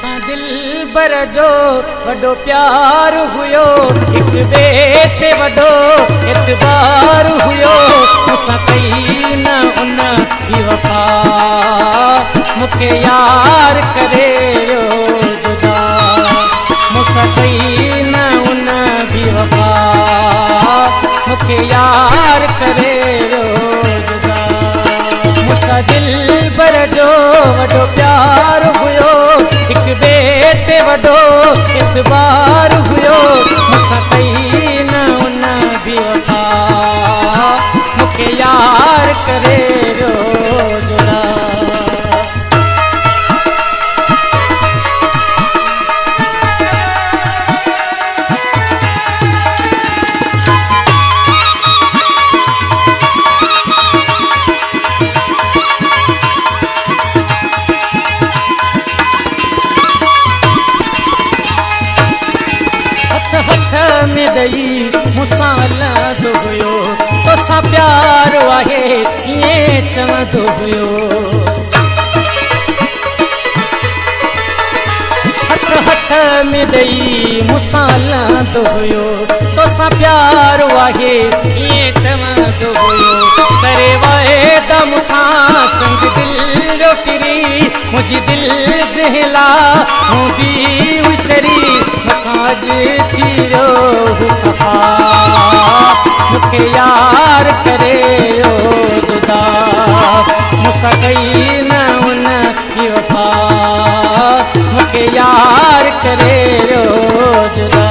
मुसां दिल बर जो वॾो प्यार हुयो, हिक ॿिए ते वॾो एतबार हुयो। मुसां कई न उन बि वफ़ा, मूंखे यार करे वियो जुदा। मुसां कई न उन बि वफ़ा, मूंखे यार करे वियो जुदा। मुसां दिल बर जो वॾो प्यार हुयो, हिक ॿिए ते वॾो एतबार हुयो। मुसां कई न उन बि वफ़ा, मूंखे यार करे वियो जुदा। हथ में दई मुसां हलंदो हुयो, तोसां प्यार आहे ईअं चवंदो हुयो। हथ में दई मुसां हलंदो हुयो, तोसां प्यार आहे ईअं चवंदो हुयो। करे वाइदा मुसां संग दिल जो फिरी, मुंहिंजी दिल जहिला हूं बि उचरी। आज थी वियो खफ़ा, मूंखे यार करे वियो जुदा। मुसां कई न उन बि वफ़ा, मूंखे यार करे वियो जुदा।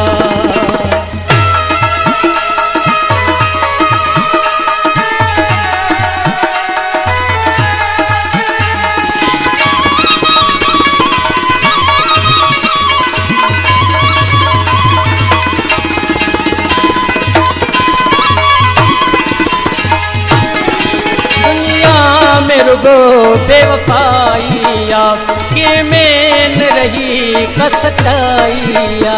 रुगो बेवफाइया के में न रही कसटाइया।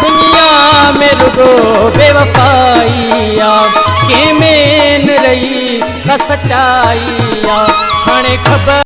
दुनिया में रुगो बेवफाइया के में न रही कसटाइया। हाणे खबर